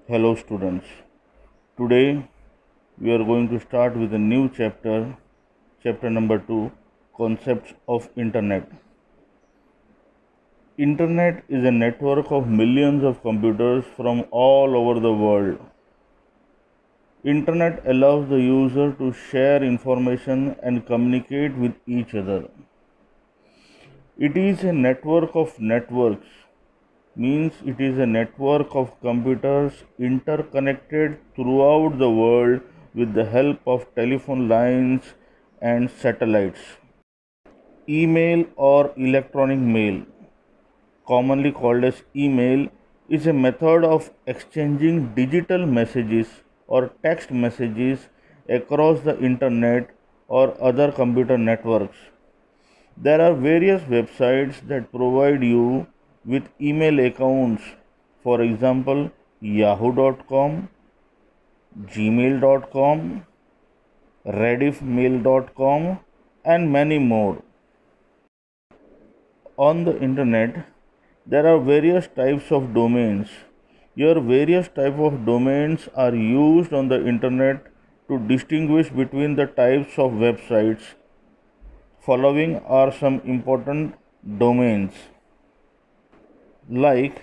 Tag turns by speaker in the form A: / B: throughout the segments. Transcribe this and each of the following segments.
A: Hello students. Today we are going to start with a new chapter, chapter number 2, concepts of internet. Internet is a network of millions of computers from all over the world. Internet allows the user to share information and communicate with each other. It is a network of networks, means it is a network of computers interconnected throughout the world with the help of telephone lines and satellites. Email or electronic mail, commonly called as email, is a method of exchanging digital messages or text messages across the internet or other computer networks. There are various websites that provide you with email accounts, for example, yahoo.com, gmail.com, rediffmail.com, and many more. On the internet, there are various types of domains. Your various types of domains are used on the internet to distinguish between the types of websites. Following are some important domains, like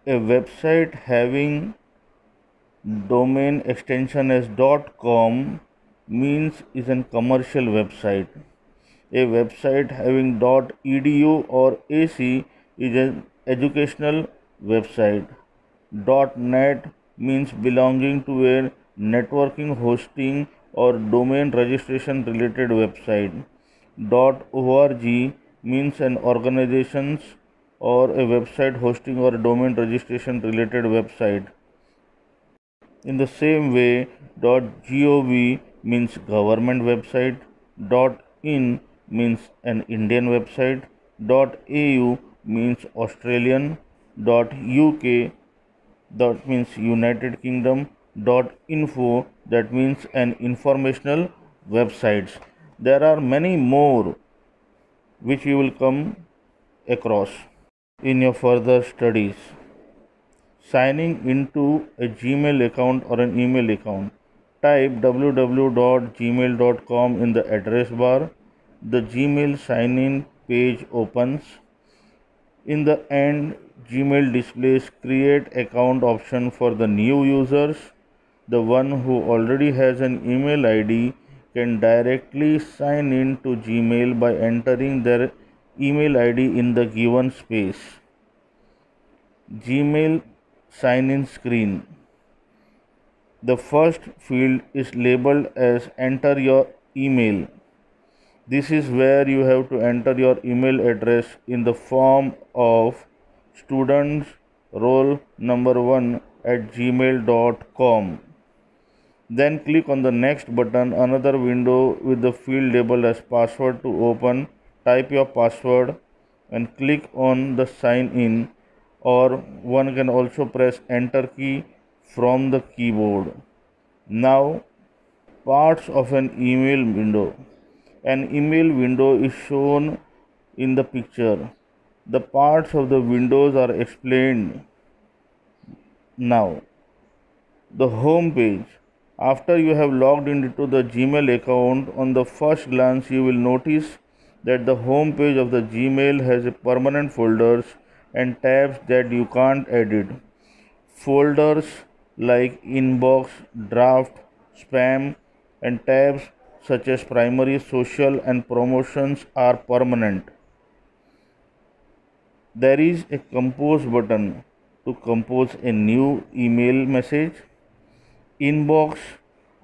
A: a website having domain extension as .com means is a commercial website. A website having .edu or .ac is an educational website. .net means belonging to a networking, hosting, or domain registration related website. .org means an organization's or a website hosting or domain registration related website. In the same way, .gov means government website, .in means an Indian website, .au means Australian, .uk that means United Kingdom, .info that means an informational websites. There are many more which you will come across in your further studies. Signing into a Gmail account or an email account, type www.gmail.com in the address bar. The Gmail sign in page opens. In the end, Gmail displays create account option for the new users. The one who already has an email ID can directly sign in to Gmail by entering their email ID in the given space. Gmail sign in screen. The first field is labeled as enter your email. This is where you have to enter your email address in the form of students roll number 1 at gmail.com. Then click on the next button, another window with the field labeled as password to open. Type your password and click on the sign in, or one can also press enter key from the keyboard. Now, parts of an email window. An email window is shown in the picture. The parts of the windows are explained now. The home page. After you have logged into the Gmail account, on the first glance you will notice that the home page of the Gmail has a permanent folders and tabs that you can't edit. Folders like inbox, draft, spam, and tabs such as primary, social, and promotions are permanent. There is a compose button to compose a new email message. Inbox.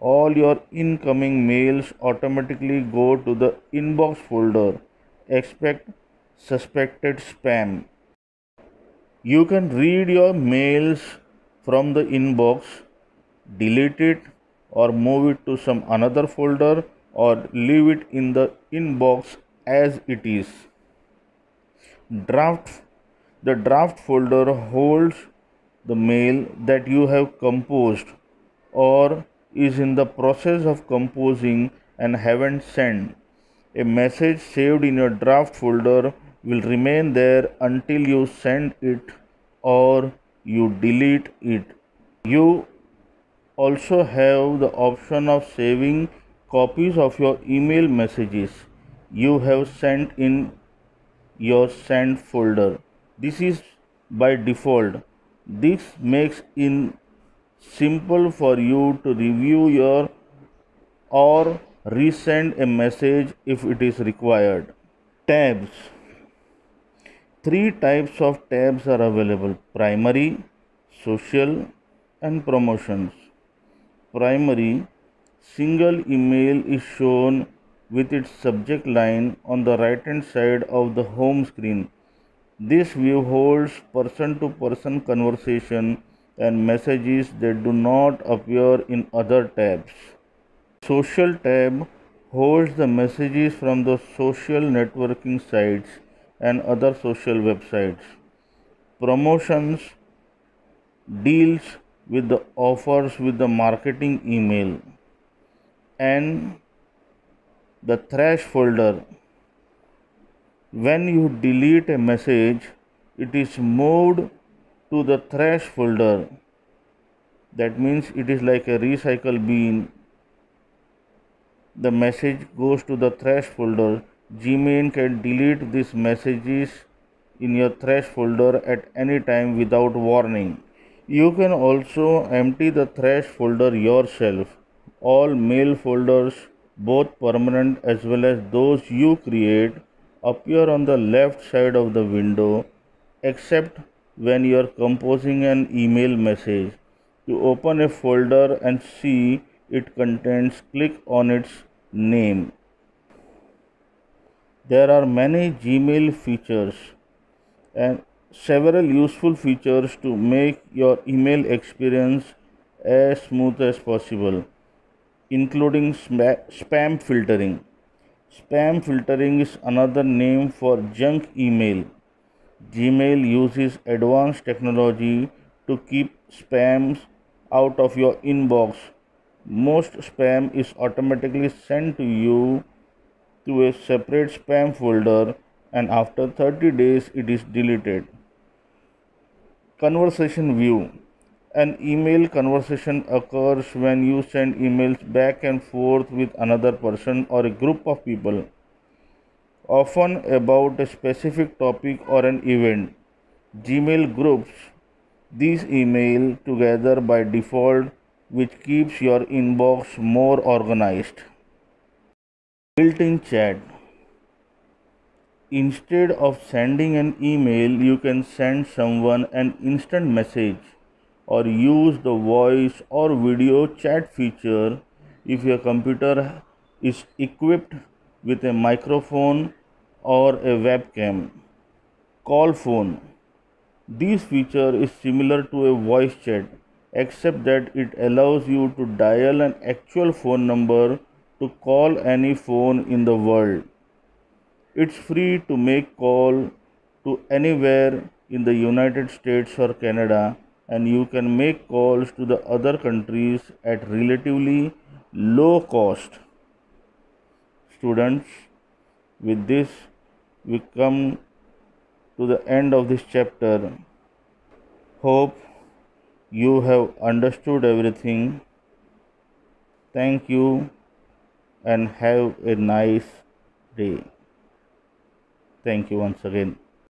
A: All your incoming mails automatically go to the inbox folder. Expect suspected spam. You can read your mails from the inbox, delete it, or move it to some another folder, or leave it in the inbox as it is. Draft. The draft folder holds the mail that you have composed or is in the process of composing and haven't sent. A message saved in your draft folder will remain there until you send it or you delete it. You also have the option of saving copies of your email messages you have sent in your sent folder. This is by default. This makes it simple for you to review your or resend a message if it is required. Tabs. Three types of tabs are available: primary, social, and promotions. Primary, single email is shown with its subject line on the right hand side of the home screen. This view holds person to person conversation and messages that do not appear in other tabs. Social tab holds the messages from the social networking sites and other social websites. Promotions deals with the offers with the marketing email. And the trash folder, when you delete a message, it is moved to the trash folder. That means it is like a recycle bin. The message goes to the trash folder. Gmail can delete these messages in your trash folder at any time without warning. You can also empty the trash folder yourself. All mail folders, both permanent as well as those you create, appear on the left side of the window except when you are composing an email message. To open a folder and see its contents, click on its name. There are many Gmail features and several useful features to make your email experience as smooth as possible, including spam filtering. Spam filtering is another name for junk email. Gmail uses advanced technology to keep spams out of your inbox. Most spam is automatically sent to you to a separate spam folder, and after 30 days it is deleted. Conversation view. An email conversation occurs when you send emails back and forth with another person or a group of people, often about a specific topic or an event. Gmail groups these emails together by default, which keeps your inbox more organized. Built-in chat. Instead of sending an email, you can send someone an instant message or use the voice or video chat feature if your computer is equipped with a microphone or a webcam. Call phone. This feature is similar to a voice chat except that it allows you to dial an actual phone number to call any phone in the world. It's free to make call to anywhere in the United States or Canada, and you can make calls to the other countries at relatively low cost. Students, with this we come to the end of this chapter. Hope you have understood everything. Thank you and have a nice day. Thank you once again.